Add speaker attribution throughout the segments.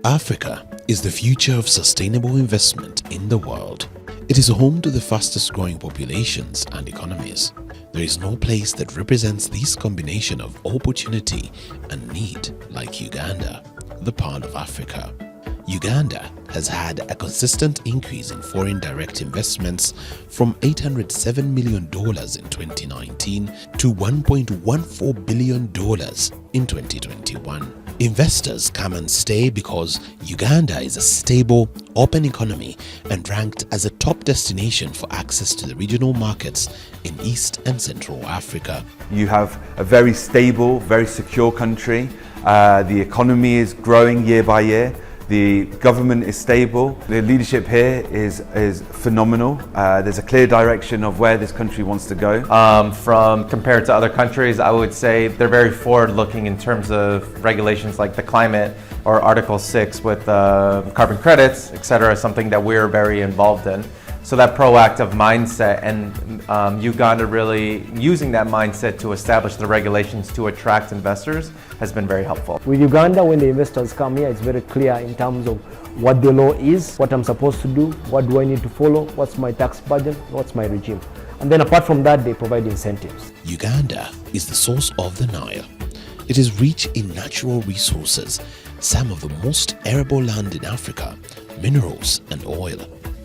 Speaker 1: Africa is the future of sustainable investment in the world. It is home to the fastest growing populations and economies. There is no place that represents this combination of opportunity and need like Uganda, the Pearl of Africa. Uganda has had a consistent increase in foreign direct investments from $807 million in 2019 to $1.14 billion in 2021. Investors come and stay because Uganda is a stable, open economy and ranked as a top destination for access to the regional markets in East and Central Africa.
Speaker 2: You have a very stable, very secure country. The economy is growing year by year. The government is stable. The leadership here is phenomenal. There's a clear direction of where this country wants to go.
Speaker 3: From compared to other countries, I would say they're very forward-looking in terms of regulations like the climate or Article 6 with carbon credits, etc., something that we're very involved in. So that proactive mindset and Uganda really using that mindset to establish the regulations to attract investors has been very helpful.
Speaker 4: With Uganda, when the investors come here, it's very clear in terms of what the law is, what I'm supposed to do, what do I need to follow, what's my tax burden, what's my regime. And then apart from that, they provide incentives.
Speaker 1: Uganda is the source of the Nile. It is rich in natural resources, some of the most arable land in Africa, minerals and oil.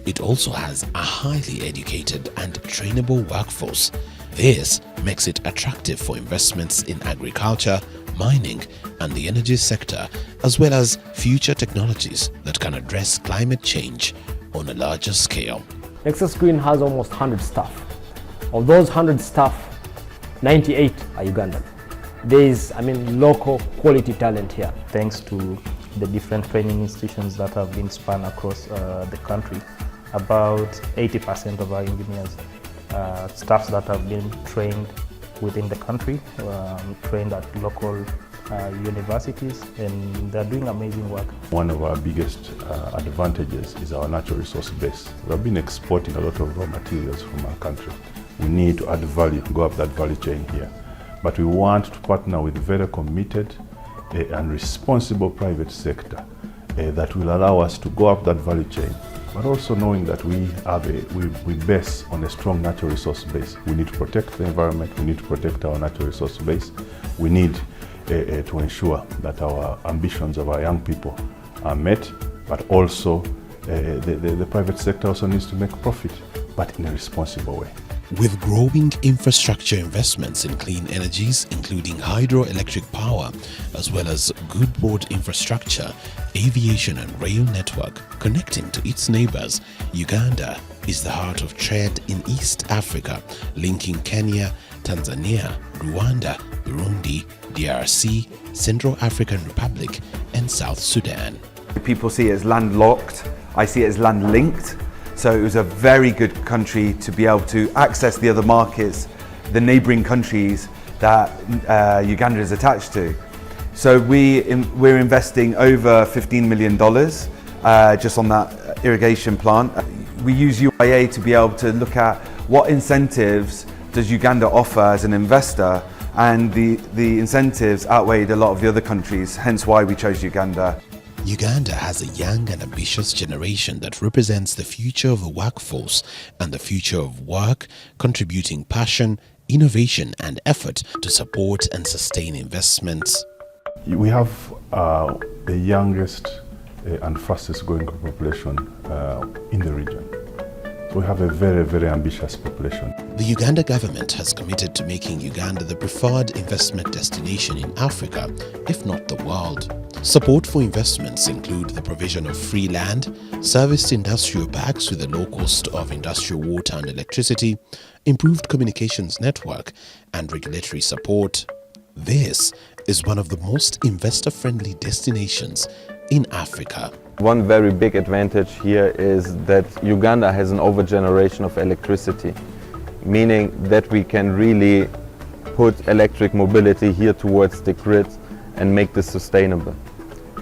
Speaker 1: It also has a highly educated and trainable workforce. This makes it attractive for investments in agriculture, mining and the energy sector, as well as future technologies that can address climate change on a larger scale.
Speaker 4: Nexus Green has almost 100 staff. Of those 100 staff, 98 are Ugandan. There is, local quality talent here.
Speaker 5: Thanks to the different training institutions that have been spun across the country, about 80% of our engineers, staffs that have been trained within the country, trained at local universities, and they're doing amazing work.
Speaker 6: One of our biggest advantages is our natural resource base. We have been exporting a lot of raw materials from our country. We need to add value, go up that value chain here. But we want to partner with very committed and responsible private sector that will allow us to go up that value chain, but also knowing that we base on a strong natural resource base. We need to protect the environment, we need to protect our natural resource base. We need to ensure that our ambitions of our young people are met, but also the private sector also needs to make profit, but in a responsible way.
Speaker 1: With growing infrastructure investments in clean energies, including hydroelectric power, as well as good road infrastructure, aviation and rail network connecting to its neighbors, Uganda is the heart of trade in East Africa, linking Kenya, Tanzania, Rwanda, Burundi, DRC, Central African Republic, and South Sudan.
Speaker 2: People see it as landlocked. I see it as land-linked. So it was a very good country to be able to access the other markets, the neighbouring countries that Uganda is attached to. So we're investing over $15 million just on that irrigation plant. We use UIA to be able to look at what incentives does Uganda offer as an investor, and the incentives outweighed a lot of the other countries, hence why we chose Uganda.
Speaker 1: Uganda has a young and ambitious generation that represents the future of the workforce and the future of work, contributing passion, innovation and effort to support and sustain investments.
Speaker 6: We have the youngest and fastest growing population in the region. We have a very, very ambitious population.
Speaker 1: The Uganda government has committed to making Uganda the preferred investment destination in Africa, if not the world. Support for investments include the provision of free land, serviced industrial parks with a low cost of industrial water and electricity, improved communications network, and regulatory support. This is one of the most investor-friendly destinations in Africa.
Speaker 7: One very big advantage here is that Uganda has an over-generation of electricity, meaning that we can really put electric mobility here towards the grid and make this sustainable.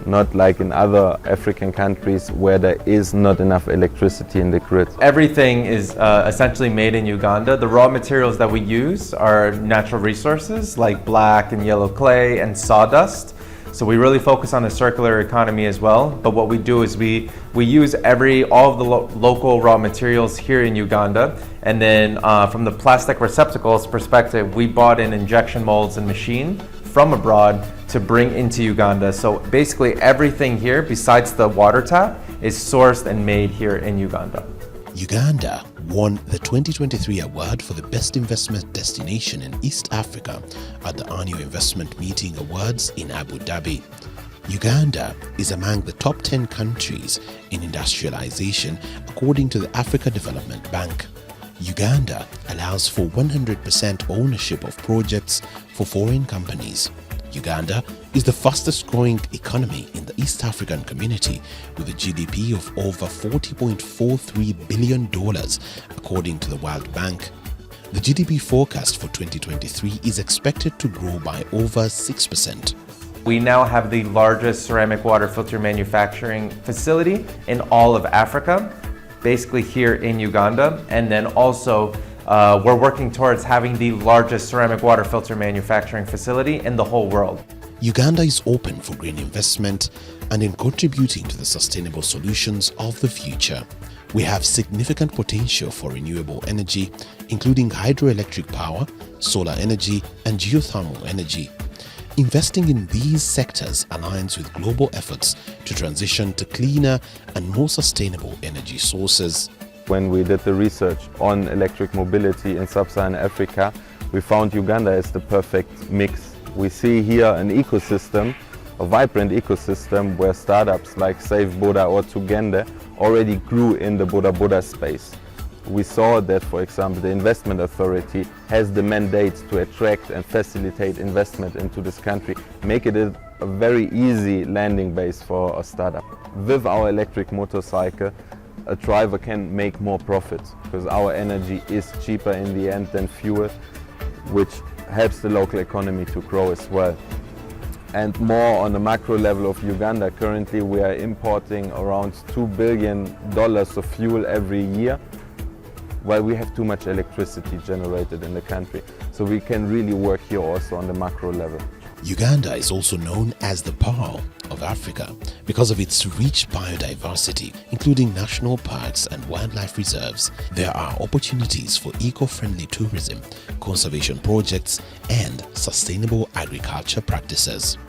Speaker 7: Not like in other African countries where there is not enough electricity in the grid.
Speaker 3: Everything is essentially made in Uganda. The raw materials that we use are natural resources like black and yellow clay and sawdust. So we really focus on the circular economy as well. But what we do is we use all of the local raw materials here in Uganda. And then from the plastic receptacles perspective, we bought in injection molds and machine from abroad to bring into Uganda. So basically everything here besides the water tap is sourced and made here in Uganda.
Speaker 1: Uganda won the 2023 award for the best investment destination in East Africa at the annual Investment Meeting Awards in Abu Dhabi. Uganda is among the top 10 countries in industrialization according to the Africa Development Bank. Uganda allows for 100% ownership of projects for foreign companies. Uganda is the fastest growing economy in the East African community with a GDP of over $40.43 billion according to the World Bank. The GDP forecast for 2023 is expected to grow by over 6%.
Speaker 3: We now have the largest ceramic water filter manufacturing facility in all of Africa, basically here in Uganda, and then also we're working towards having the largest ceramic water filter manufacturing facility in the whole world.
Speaker 1: Uganda is open for green investment and in contributing to the sustainable solutions of the future. We have significant potential for renewable energy, including hydroelectric power, solar energy, and geothermal energy. Investing in these sectors aligns with global efforts to transition to cleaner and more sustainable energy sources.
Speaker 7: When we did the research on electric mobility in sub-Saharan Africa, we found Uganda as the perfect mix. We see here an ecosystem, a vibrant ecosystem where startups like Save Boda or Tugende already grew in the Boda Boda space. We saw that, for example, the Investment Authority has the mandate to attract and facilitate investment into this country, make it a very easy landing base for a startup. With our electric motorcycle, a driver can make more profits because our energy is cheaper in the end than fuel, which helps the local economy to grow as well. And more on the macro level of Uganda, currently we are importing around $2 billion of fuel every year, while we have too much electricity generated in the country. So we can really work here also on the macro level.
Speaker 1: Uganda is also known as the Pearl of Africa because of its rich biodiversity, including national parks and wildlife reserves. There are opportunities for eco-friendly tourism, conservation projects, and sustainable agriculture practices.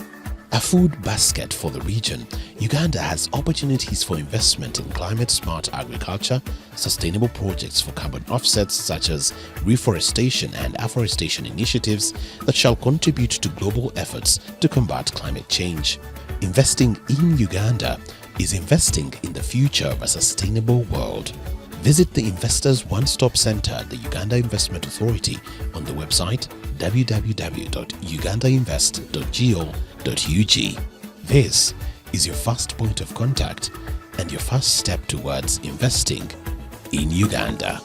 Speaker 1: A food basket for the region, Uganda has opportunities for investment in climate-smart agriculture, sustainable projects for carbon offsets such as reforestation and afforestation initiatives that shall contribute to global efforts to combat climate change. Investing in Uganda is investing in the future of a sustainable world. Visit the Investors One-Stop Center at the Uganda Investment Authority on the website www.ugandainvest.go.ug. This is your first point of contact and your first step towards investing in Uganda.